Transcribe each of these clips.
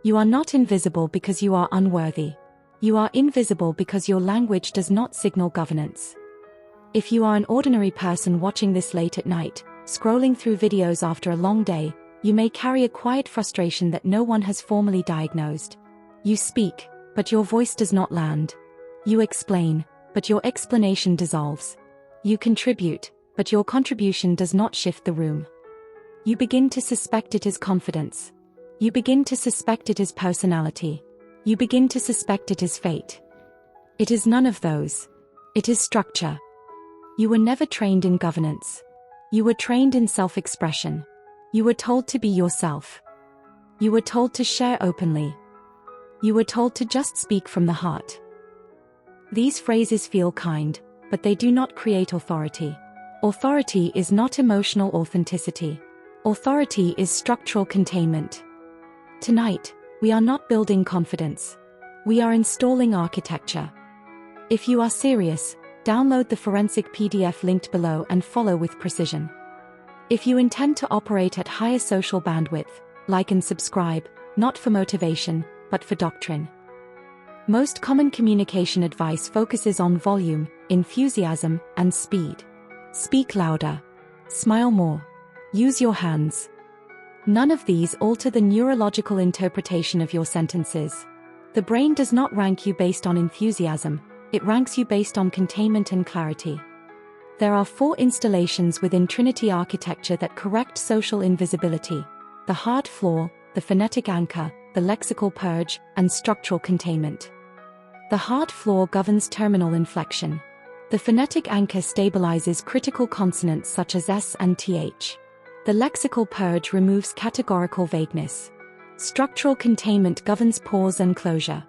You are not invisible because you are unworthy. You are invisible because your language does not signal governance. If you are an ordinary person watching this late at night, scrolling through videos after a long day, you may carry a quiet frustration that no one has formally diagnosed. You speak, but your voice does not land. You explain, but your explanation dissolves. You contribute, but your contribution does not shift the room. You begin to suspect it is confidence. You begin to suspect it is personality. You begin to suspect it is fate. It is none of those. It is structure. You were never trained in governance. You were trained in self-expression. You were told to be yourself. You were told to share openly. You were told to just speak from the heart. These phrases feel kind, but they do not create authority. Authority is not emotional authenticity. Authority is structural containment. Tonight, we are not building confidence. We are installing architecture. If you are serious, download the forensic PDF linked below and follow with precision. If you intend to operate at higher social bandwidth, like and subscribe, not for motivation, but for doctrine. Most common communication advice focuses on volume, enthusiasm, and speed. Speak louder. Smile more. Use your hands. None of these alter the neurological interpretation of your sentences. The brain does not rank you based on enthusiasm, it ranks you based on containment and clarity. There are 4 installations within Trinity Architecture that correct social invisibility: the hard floor, the phonetic anchor, the lexical purge, and structural containment. The hard floor governs terminal inflection. The phonetic anchor stabilizes critical consonants such as S and TH. The lexical purge removes categorical vagueness. Structural containment governs pause and closure.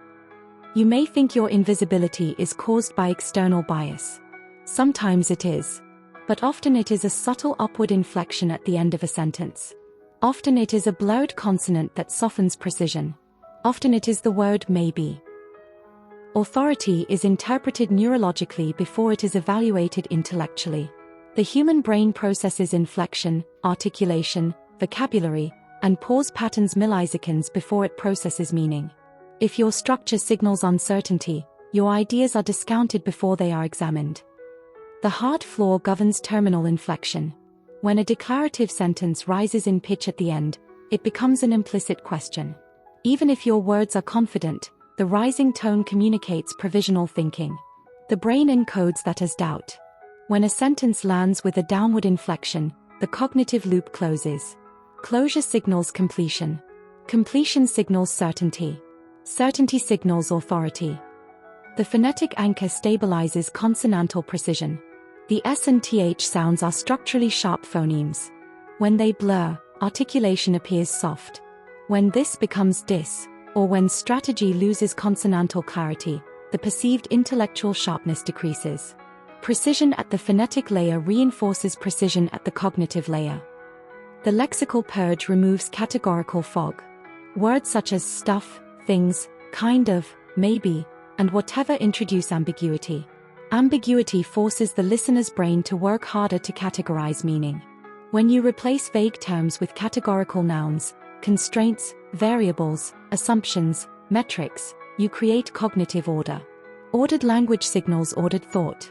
You may think your invisibility is caused by external bias. Sometimes it is. But often it is a subtle upward inflection at the end of a sentence. Often it is a blurred consonant that softens precision. Often it is the word maybe. Authority is interpreted neurologically before it is evaluated intellectually. The human brain processes inflection, articulation, vocabulary, and pause patterns milliseconds before it processes meaning. If your structure signals uncertainty, your ideas are discounted before they are examined. The hard floor governs terminal inflection. When a declarative sentence rises in pitch at the end, it becomes an implicit question. Even if your words are confident, the rising tone communicates provisional thinking. The brain encodes that as doubt. When a sentence lands with a downward inflection, the cognitive loop closes. Closure signals completion. Completion signals certainty. Certainty signals authority. The phonetic anchor stabilizes consonantal precision. The S and TH sounds are structurally sharp phonemes. When they blur, articulation appears soft. When this becomes dis, or when strategy loses consonantal clarity, the perceived intellectual sharpness decreases. Precision at the phonetic layer reinforces precision at the cognitive layer. The lexical purge removes categorical fog. Words such as stuff, things, kind of, maybe, and whatever introduce ambiguity. Ambiguity forces the listener's brain to work harder to categorize meaning. When you replace vague terms with categorical nouns, constraints, variables, assumptions, metrics, you create cognitive order. Ordered language signals ordered thought.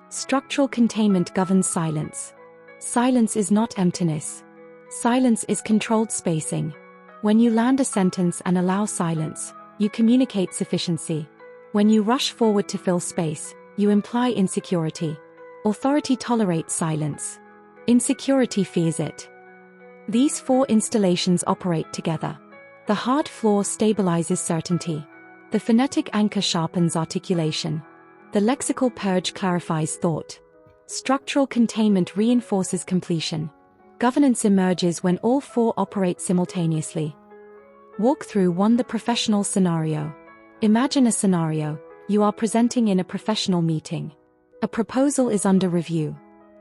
Structural containment governs silence. Silence is not emptiness. Silence is controlled spacing. When you land a sentence and allow silence, you communicate sufficiency. When you rush forward to fill space, you imply insecurity. Authority tolerates silence. Insecurity fears it. These 4 installations operate together. The hard floor stabilizes certainty. The phonetic anchor sharpens articulation. The lexical purge clarifies thought. Structural containment reinforces completion. Governance emerges when all 4 operate simultaneously. Walk through 1. The professional scenario. Imagine a scenario. You are presenting in a professional meeting. A proposal is under review.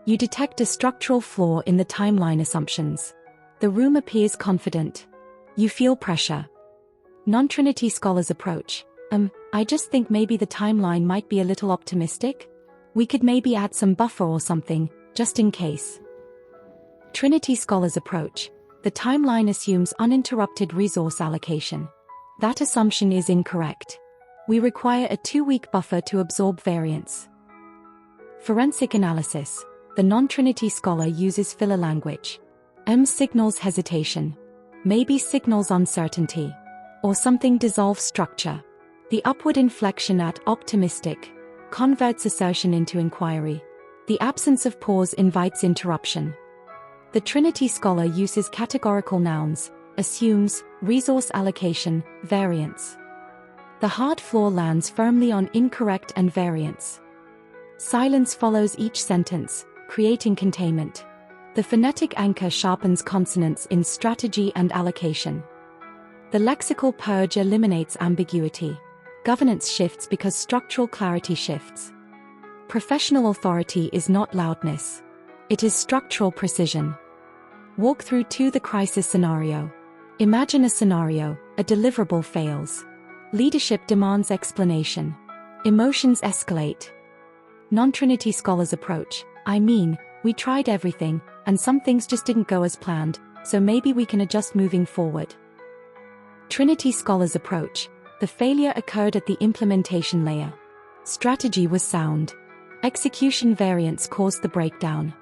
You detect a structural flaw in the timeline assumptions. The room appears confident. You feel pressure. Non-Trinity scholars approach. I just think maybe the timeline might be a little optimistic. We could maybe add some buffer or something, just in case. Trinity scholars approach. The timeline assumes uninterrupted resource allocation. That assumption is incorrect. We require a 2-week buffer to absorb variance. Forensic analysis. The non-Trinity scholar uses filler language. M signals hesitation. Maybe signals uncertainty. Or something dissolves structure. The upward inflection at optimistic converts assertion into inquiry. The absence of pause invites interruption. The Trinity scholar uses categorical nouns, assumes, resource allocation, variance. The hard floor lands firmly on incorrect and variance. Silence follows each sentence, creating containment. The phonetic anchor sharpens consonants in strategy and allocation. The lexical purge eliminates ambiguity. Governance shifts because structural clarity shifts. Professional authority is not loudness. It is structural precision. Walk through to the crisis scenario. Imagine a scenario, a deliverable fails. Leadership demands explanation. Emotions escalate. Non-Trinity scholars approach. We tried everything, and some things just didn't go as planned, so maybe we can adjust moving forward. Trinity scholars approach. The failure occurred at the implementation layer. Strategy was sound. Execution variance caused the breakdown.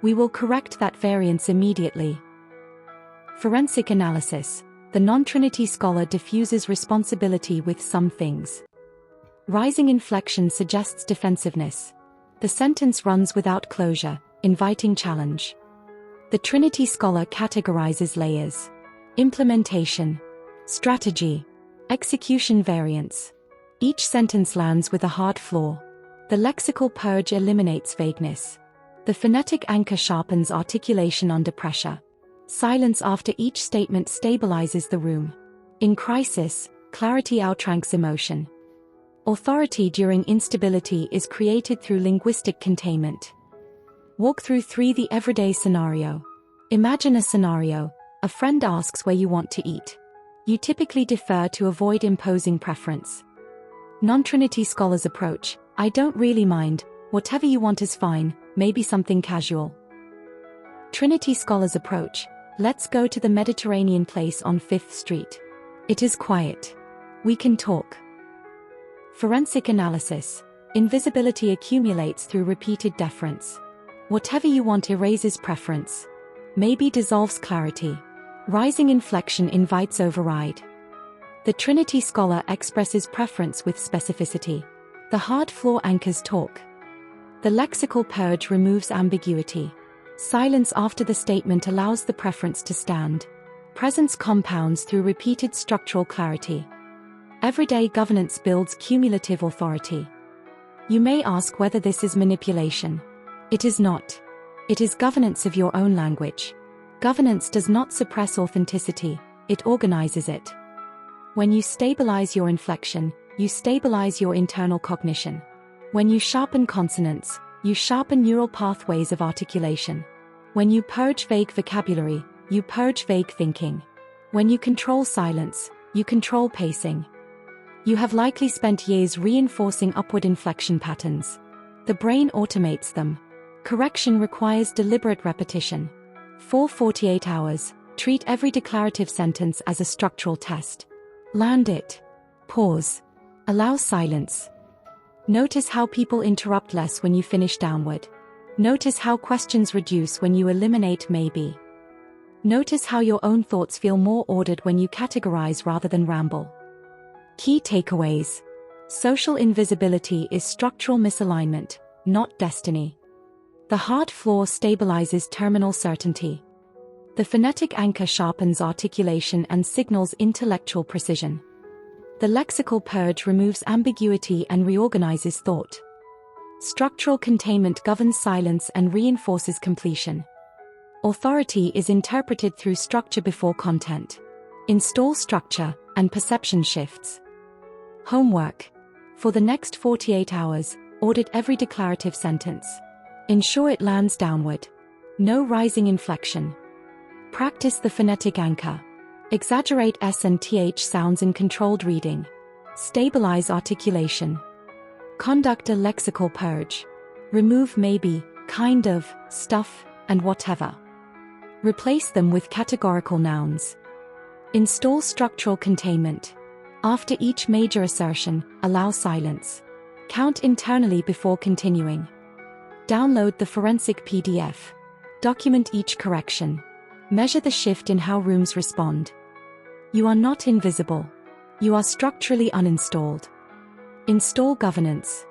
We will correct that variance immediately. Forensic analysis. The non-Trinity scholar diffuses responsibility with some things. Rising inflection suggests defensiveness. The sentence runs without closure, inviting challenge. The Trinity scholar categorizes layers. Implementation. Strategy. Execution variance. Each sentence lands with a hard flaw. The lexical purge eliminates vagueness. The phonetic anchor sharpens articulation under pressure. Silence after each statement stabilizes the room. In crisis, clarity outranks emotion. Authority during instability is created through linguistic containment. Walk through 3 the everyday scenario. Imagine a scenario. A friend asks where you want to eat. You typically defer to avoid imposing preference. Non-Trinity scholars approach. I don't really mind, whatever you want is fine, maybe something casual. Trinity scholars approach. Let's go to the Mediterranean place on 5th Street. It is quiet. We can talk. Forensic analysis. Invisibility accumulates through repeated deference. Whatever you want erases preference. Maybe dissolves clarity. Rising inflection invites override. The Trinity scholar expresses preference with specificity. The hard floor anchors talk. The lexical purge removes ambiguity. Silence after the statement allows the preference to stand. Presence compounds through repeated structural clarity. Everyday governance builds cumulative authority. You may ask whether this is manipulation. It is not. It is governance of your own language. Governance does not suppress authenticity, it organizes it. When you stabilize your inflection, you stabilize your internal cognition. When you sharpen consonants, you sharpen neural pathways of articulation. When you purge vague vocabulary, you purge vague thinking. When you control silence, you control pacing. You have likely spent years reinforcing upward inflection patterns. The brain automates them. Correction requires deliberate repetition. For 48 hours, treat every declarative sentence as a structural test. Land it. Pause. Allow silence. Notice how people interrupt less when you finish downward. Notice how questions reduce when you eliminate maybe. Notice how your own thoughts feel more ordered when you categorize rather than ramble. Key takeaways. Social invisibility is structural misalignment, not destiny. The hard floor stabilizes terminal certainty. The phonetic anchor sharpens articulation and signals intellectual precision. The lexical purge removes ambiguity and reorganizes thought. Structural containment governs silence and reinforces completion. Authority is interpreted through structure before content. Install structure, and perception shifts. Homework. For the next 48 hours, audit every declarative sentence. Ensure it lands downward. No rising inflection. Practice the phonetic anchor. Exaggerate S and TH sounds in controlled reading. Stabilize articulation. Conduct a lexical purge. Remove maybe, kind of, stuff, and whatever. Replace them with categorical nouns. Install structural containment. After each major assertion, allow silence. Count internally before continuing. Download the forensic PDF. Document each correction. Measure the shift in how rooms respond. You are not invisible. You are structurally uninstalled. Install governance.